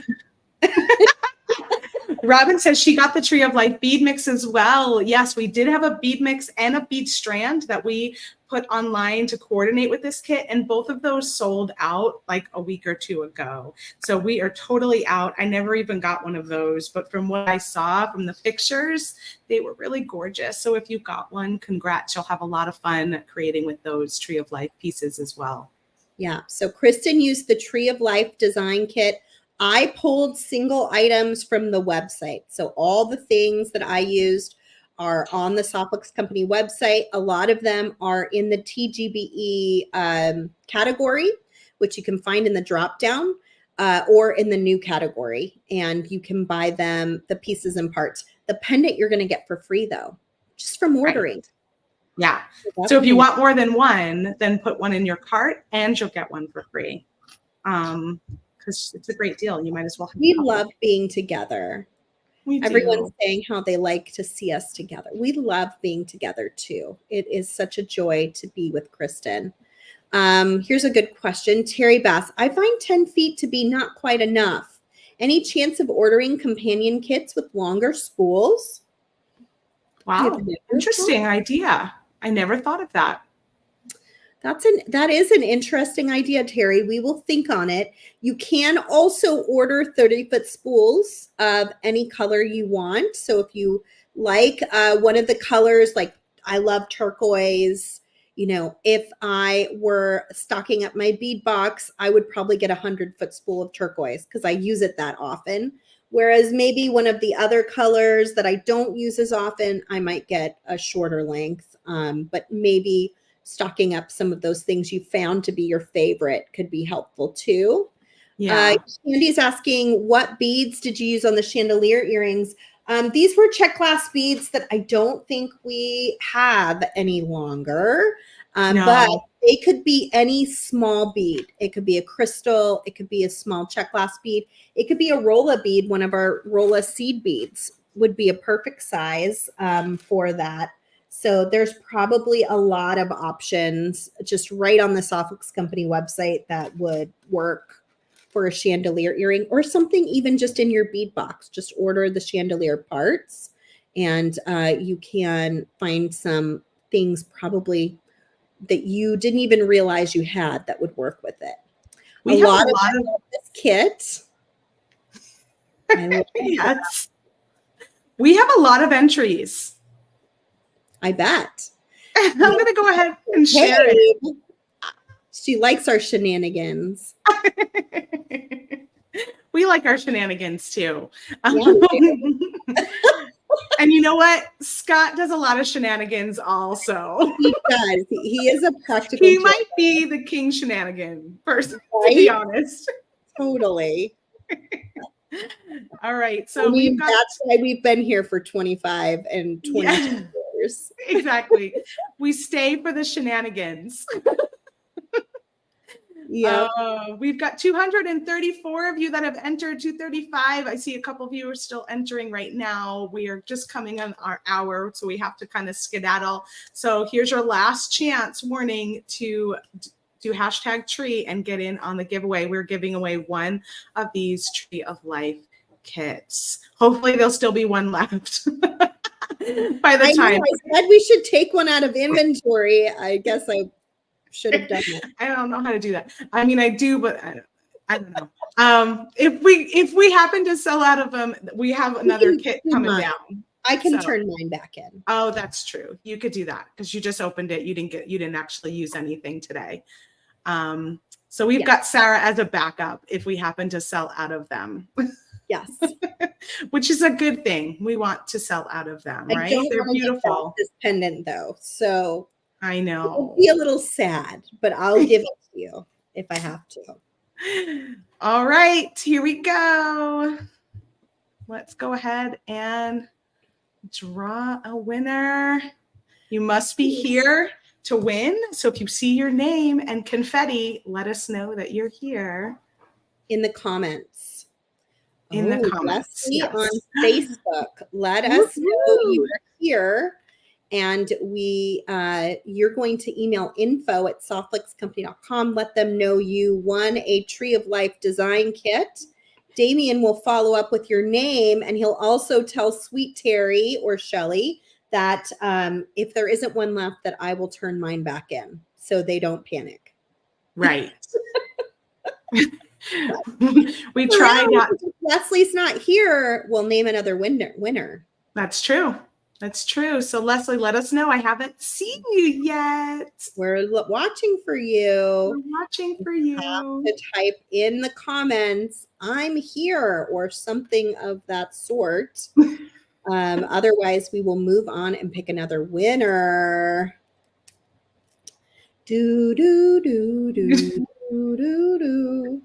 Robin says she got the Tree of Life bead mix as well. Yes, we did have a bead mix and a bead strand that we put online to coordinate with this kit, and both of those sold out like a week or two ago. So we are totally out. I never even got one of those, but from what I saw from the pictures, they were really gorgeous. So if you got one, congrats. You'll have a lot of fun creating with those Tree of Life pieces as well. Yeah, so Kristen used the Tree of Life design kit. I pulled single items from the website. So all the things that I used are on the Softflex Company website. A lot of them are in the TGBE category, which you can find in the drop down or in the new category. And you can buy them, the pieces and parts. The pendant you're going to get for free though, just from ordering. Right. Yeah. So if you want more than one, then put one in your cart and you'll get one for free. Because it's a great deal. You might as well. We love being together. Everyone's saying how they like to see us together. We love being together too. It is such a joy to be with Kristen. Here's a good question. Terry Bass, I find 10 feet to be not quite enough. Any chance of ordering companion kits with longer spools? Wow, interesting idea. I never thought of that. That is an interesting idea, Terry. We will think on it. You can also order 30-foot spools of any color you want. So if you like one of the colors, like I love turquoise, you know, if I were stocking up my bead box, I would probably get a 100-foot spool of turquoise because I use it that often. Whereas maybe one of the other colors that I don't use as often, I might get a shorter length, but maybe stocking up some of those things you found to be your favorite could be helpful too. Yeah. Candy's asking, what beads did you use on the chandelier earrings? These were check glass beads that I don't think we have any longer, no. But they could be any small bead. It could be a crystal. It could be a small check glass bead. It could be a Rolla bead. One of our Rolla seed beads would be a perfect size for that. So there's probably a lot of options just right on the Softflex Company website that would work for a chandelier earring or something even just in your bead box. Just order the chandelier parts and you can find some things probably that you didn't even realize you had that would work with it. We have a lot of this kit. Yes. We have a lot of entries. I bet. I'm going to go ahead and share it. She likes our shenanigans. We like our shenanigans too. Yeah, and you know what? Scott does a lot of shenanigans also. He does. He is a practical. He might be the king shenanigan person, right? To be honest. Totally. All right. So that's why we've been here for 25 and 22 years. Exactly. We stay for the shenanigans. Yep. We've got 234 of you that have entered, 235. I see a couple of you are still entering right now. We are just coming on our hour, so we have to kind of skedaddle. So here's your last chance warning to do #tree and get in on the giveaway. We're giving away one of these Tree of Life kits. Hopefully there'll still be one left by the time. I said we should take one out of inventory. I guess I should have done that. I don't know how to do that. I mean, I do, but I don't know. If we happen to sell out of them, we have another kit coming down. I can turn mine back in. Oh, that's true. You could do that because you just opened it. You didn't actually use anything today. So we've got Sara as a backup if we happen to sell out of them. Yes. Which is a good thing. We want to sell out of them, right? They're beautiful. This pendant though, so I know. It'll be a little sad, but I'll give it to you if I have to. All right, here we go. Let's go ahead and draw a winner. You must be here to win. So if you see your name and confetti, let us know that you're here. In the comments. In the comments. Leslie on Facebook. Let us know you're here. And you're going to email info@softflexcompany.com. Let them know you won a Tree of Life design kit. Damien will follow up with your name, and he'll also tell Sweet Terry or Shelly that if there isn't one left, that I will turn mine back in so they don't panic. Right. We try not. If Leslie's not here, we'll name another winner. That's true. That's true. So Leslie, let us know. I haven't seen you yet. We're watching for you. We're watching for you. You have to type in the comments, "I'm here," or something of that sort. Otherwise, we will move on and pick another winner. Do do do do do do do.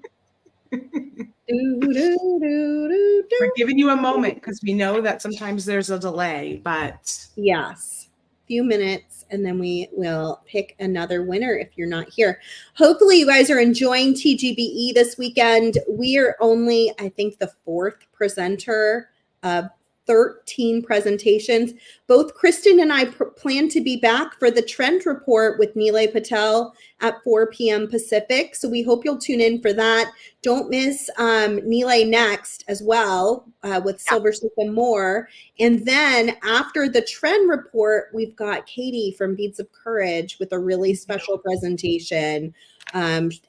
We're giving you a moment because we know that sometimes there's a delay, but yes, few minutes, and then we will pick another winner if you're not here. Hopefully you guys are enjoying TGBE this weekend. We are only, I think, the 4th presenter of 13 presentations. Both Kristen and I plan to be back for the trend report with Nilay Patel at 4 p.m. Pacific. So we hope you'll tune in for that. Don't miss Nilay next as well with Silver Slip and more. And then after the trend report, we've got Katie from Beads of Courage with a really special presentation.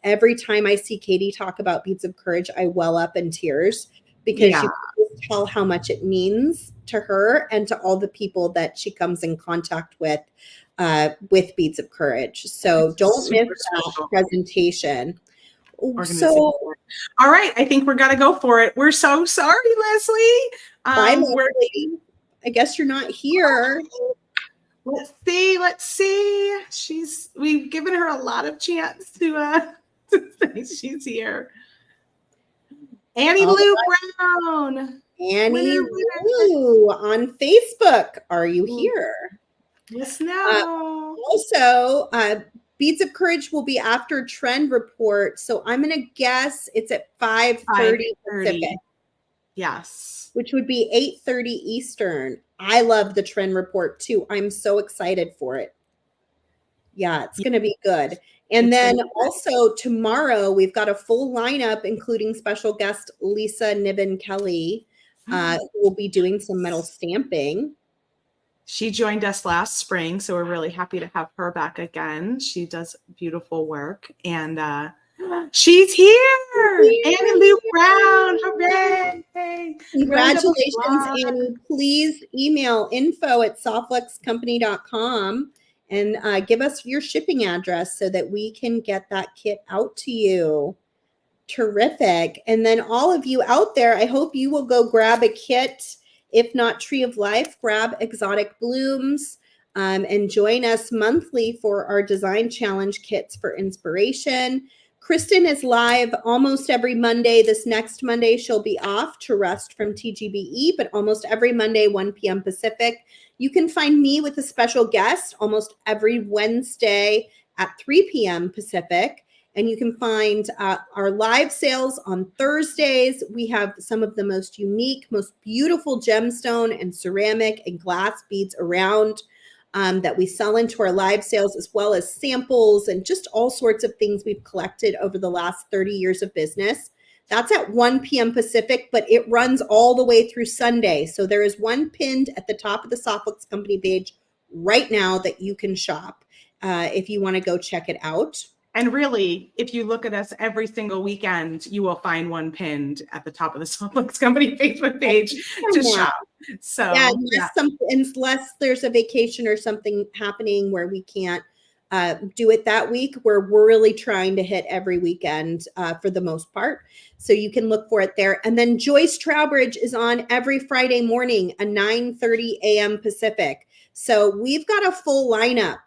Every time I see Katie talk about Beads of Courage, I well up in tears because you can just tell how much it means to her and to all the people that she comes in contact with Beads of Courage. So don't miss that presentation. So, all right, I think we're gonna go for it. We're so sorry, Leslie. I guess you're not here. Let's see. We've given her a lot of chance to say she's here. Annie Lou Brown. Annie Lou on Facebook. Are you here? Yes, no. Also, Beads of Courage will be after trend report. So I'm going to guess it's at 5:30 Pacific. Yes. Which would be 8:30 Eastern. I love the trend report too. I'm so excited for it. Yeah, it's going to be good. And then also tomorrow, we've got a full lineup, including special guest Lisa Niven Kelly, who will be doing some metal stamping. She joined us last spring, so we're really happy to have her back again. She does beautiful work, and she's here. Annie Lou Brown, hooray! Congratulations, Annie. Please email info@softflexcompany.com and give us your shipping address so that we can get that kit out to you. Terrific. And then all of you out there, I hope you will go grab a kit. If not Tree of Life, grab Exotic Blooms and join us monthly for our design challenge kits for inspiration. Kristen is live almost every Monday. This next Monday, she'll be off to rest from TGBE, but almost every Monday, 1 p.m. Pacific. You can find me with a special guest almost every Wednesday at 3 p.m. Pacific. And you can find our live sales on Thursdays. We have some of the most unique, most beautiful gemstone and ceramic and glass beads around that we sell into our live sales, as well as samples and just all sorts of things we've collected over the last 30 years of business. That's at 1 p.m. Pacific, but it runs all the way through Sunday. So there is one pinned at the top of the Softflex Company page right now that you can shop if you want to go check it out. And really, if you look at us every single weekend, you will find one pinned at the top of the Softflex Company Facebook page to shop. So yeah, unless there's a vacation or something happening where we can't do it that week, we're really trying to hit every weekend for the most part. So you can look for it there. And then Joyce Trowbridge is on every Friday morning at 9:30 a.m. Pacific. So we've got a full lineup.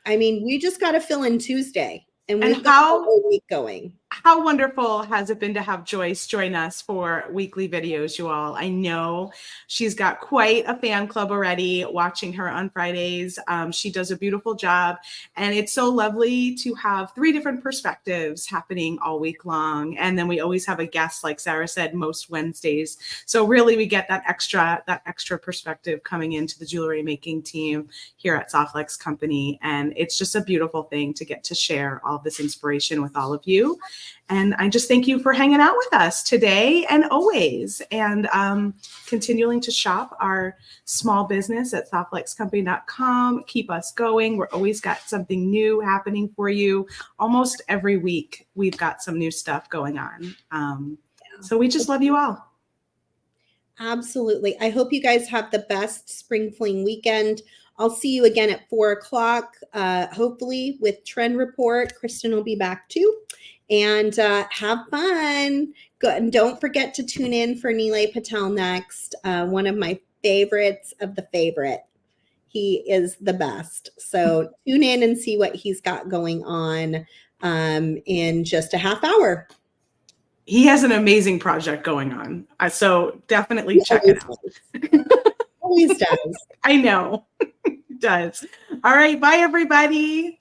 I mean, we just got to fill in Tuesday. And we've got the whole week going. How wonderful has it been to have Joyce join us for weekly videos, you all? I know she's got quite a fan club already watching her on Fridays. She does a beautiful job. And it's so lovely to have 3 different perspectives happening all week long. And then we always have a guest, like Sara said, most Wednesdays. So really we get that extra perspective coming into the jewelry making team here at Softflex Company. And it's just a beautiful thing to get to share all this inspiration with all of you. And I just thank you for hanging out with us today and always, and continuing to shop our small business at softflexcompany.com. Keep us going. We're always got something new happening for you. Almost every week, we've got some new stuff going on. So we just love you all. Absolutely. I hope you guys have the best Spring Fling weekend. I'll see you again at 4 o'clock, hopefully with Trend Report. Kristen will be back too. And have fun. And don't forget to tune in for Nilay Patel next. One of my favorites of the favorite. He is the best. So tune in and see what he's got going on in just a half hour. He has an amazing project going on. So definitely check it out. Always does. I know. It does. All right. Bye, everybody.